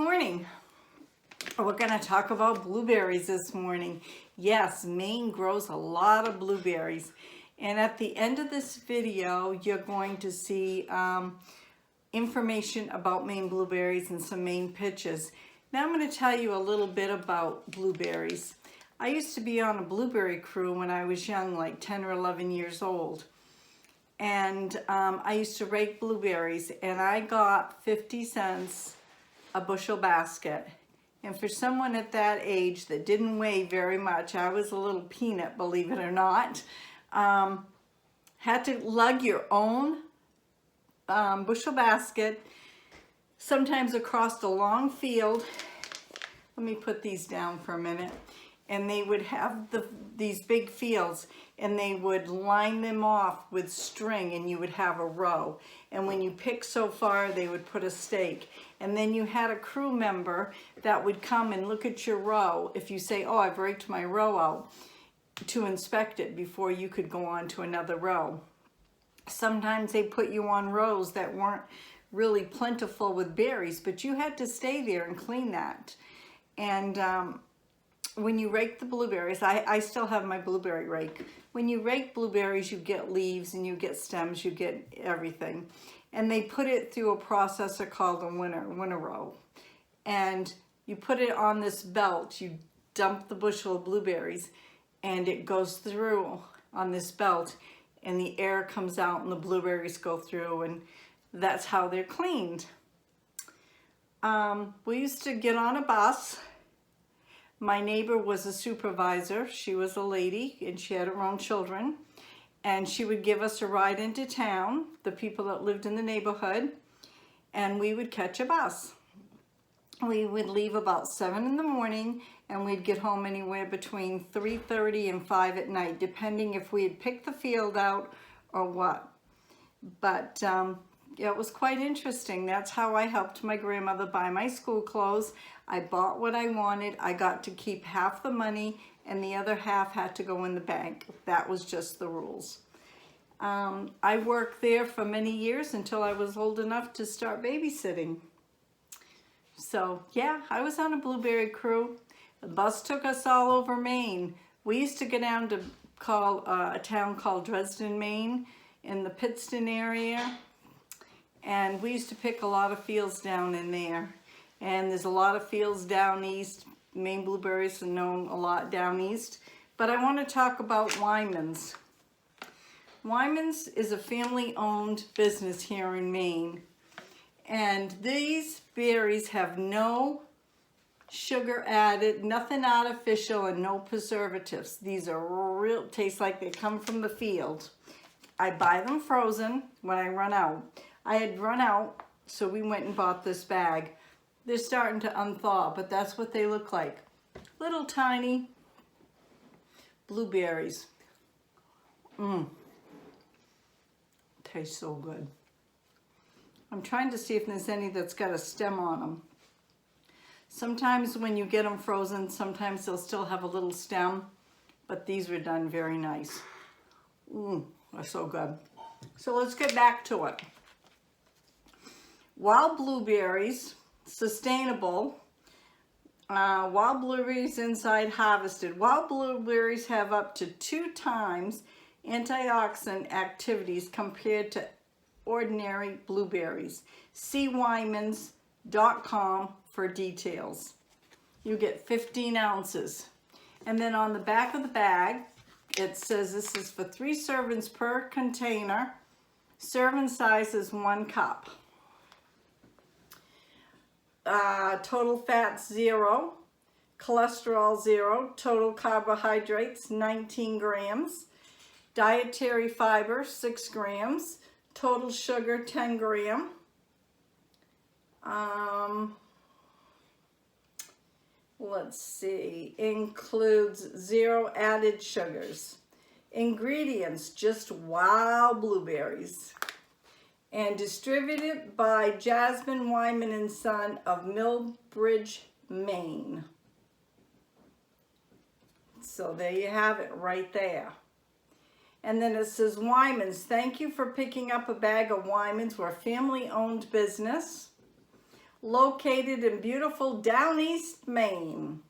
morning. We're going to talk about blueberries this morning. Yes, Maine grows a lot of blueberries. And at the end of this video, you're going to see information about Maine blueberries and some Maine pictures. Now I'm going to tell you a little bit about blueberries. I used to be on a blueberry crew when I was young, like 10 or 11 years old. And I used to rake blueberries, and I got 50 cents a bushel basket. And for someone at that age that didn't weigh very much, I was a little peanut, believe it or not, had to lug your own bushel basket, sometimes across a long field. Let me put these down for a minute. And they would have these big fields, and they would line them off with string, and you would have a row. And when you picked so far, they would put a stake. And then you had a crew member that would come and look at your row. If you say, oh, I've raked my row out, to inspect it before you could go on to another row. Sometimes they put you on rows that weren't really plentiful with berries, but you had to stay there and clean that. And when you rake the blueberries, I still have my blueberry rake. When you rake blueberries, you get leaves and you get stems, you get everything. And they put it through a processor called a winnow. And you put it on this belt, you dump the bushel of blueberries, and it goes through on this belt, and the air comes out and the blueberries go through, and that's how they're cleaned. We used to get on a bus. My neighbor was a supervisor. She was a lady, and she had her own children. And she would give us a ride into town, the people that lived in the neighborhood, and we would catch a bus. We would leave about 7 in the morning, and we'd get home anywhere between 3:30 and 5 at night, depending if we had picked the field out or what. But yeah, it was quite interesting. That's how I helped my grandmother buy my school clothes. I bought what I wanted. I got to keep half the money, and the other half had to go in the bank. That was just the rules. I worked there for many years until I was old enough to start babysitting. So yeah, I was on a blueberry crew. The bus took us all over Maine. We used to go down to a town called Dresden, Maine, in the Pittston area. And we used to pick a lot of fields down in there. And there's a lot of fields down east. Maine blueberries are known a lot down east. But I want to talk about Wyman's. Wyman's is a family-owned business here in Maine. And these berries have no sugar added, nothing artificial, and no preservatives. These are real, taste like they come from the field. I buy them frozen when I run out. I had run out, so we went and bought this bag. They're starting to unthaw, but that's what they look like. Little tiny blueberries. Tastes so good. I'm trying to see if there's any that's got a stem on them. Sometimes when you get them frozen, sometimes they'll still have a little stem, but these were done very nice. They're so good. So let's get back to it. Wild blueberries, sustainable. Wild blueberries inside harvested. Wild blueberries have up to 2 times antioxidant activities compared to ordinary blueberries. See Wymans.com for details. You get 15 ounces. And then on the back of the bag, it says this is for 3 servings per container. Serving size is 1 cup. Total fat 0, cholesterol 0, total carbohydrates 19 grams, dietary fiber 6 grams, total sugar 10 gram. Let's see, includes 0 added sugars. Ingredients, just wild blueberries. And distributed by Jasmine Wyman and Son of Millbridge, Maine. So there you have it right there. And then it says Wyman's, thank you for picking up a bag of Wyman's. We're a family-owned business. located in beautiful Down East Maine,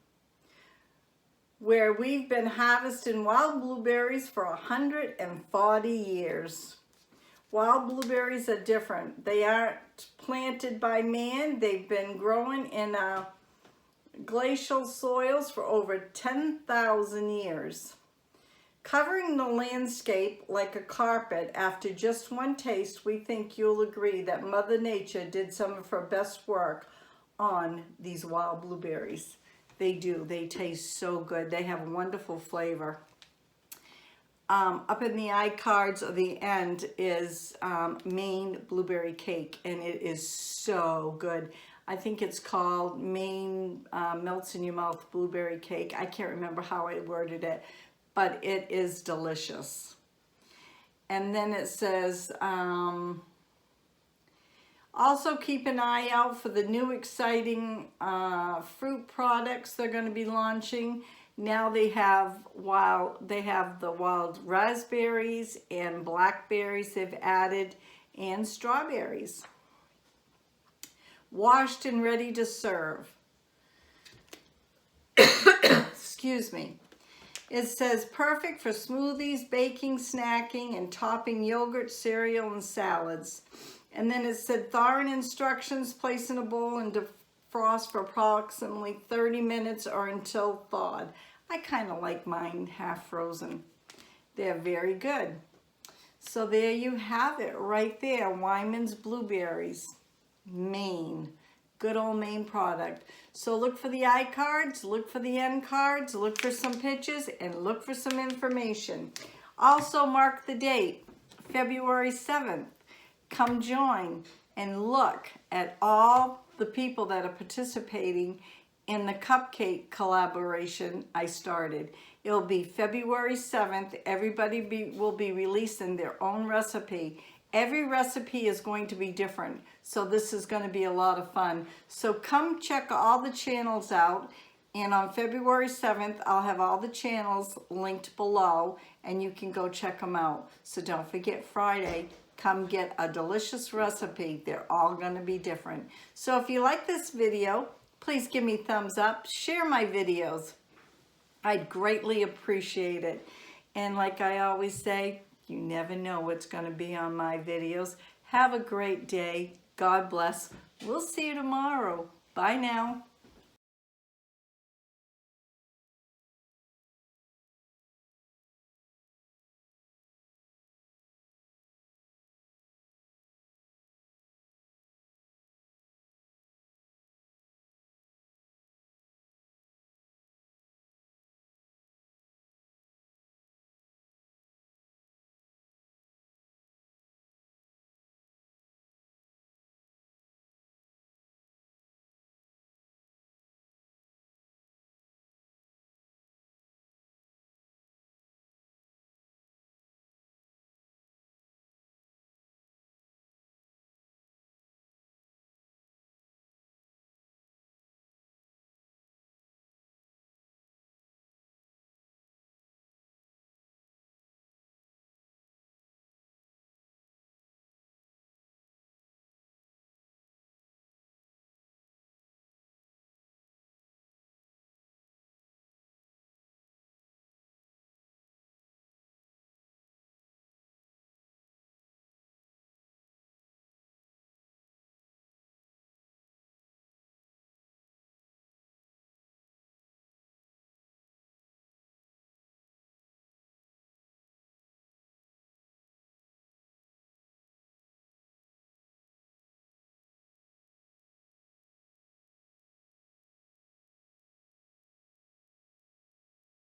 where we've been harvesting wild blueberries for 140 years. Wild blueberries are different. They aren't planted by man. They've been growing in glacial soils for over 10,000 years. Covering the landscape like a carpet, after just one taste, we think you'll agree that Mother Nature did some of her best work on these wild blueberries. They do. They taste so good. They have a wonderful flavor. Up in the iCards at the end is Maine Blueberry Cake, and it is so good. I think it's called Maine Melts in Your Mouth Blueberry Cake. I can't remember how I worded it, but it is delicious. And then it says, also keep an eye out for the new exciting fruit products they're going to be launching. Now they have the wild raspberries and blackberries they've added, and strawberries. Washed and ready to serve. Excuse me. It says perfect for smoothies, baking, snacking, and topping yogurt, cereal, and salads. And then it said thawing instructions: place in a bowl and defrost for approximately 30 minutes or until thawed. I kind of like mine half frozen. They're very good. So there you have it right there. Wyman's Blueberries, Maine. Good old Maine product. So look for the iCards, look for the end cards, look for some pictures, and look for some information. Also mark the date, February 7th. Come join and look at all the people that are participating in the cupcake collaboration I started. It'll be February 7th. Everybody will be releasing their own recipe. Every recipe is going to be different, so this is going to be a lot of fun. So come check all the channels out, and on February 7th, I'll have all the channels linked below, and you can go check them out. So don't forget Friday, come get a delicious recipe. They're all going to be different. So if you like this video, please give me a thumbs up, share my videos. I'd greatly appreciate it. And like I always say, you never know what's going to be on my videos. Have a great day. God bless. We'll see you tomorrow. Bye now.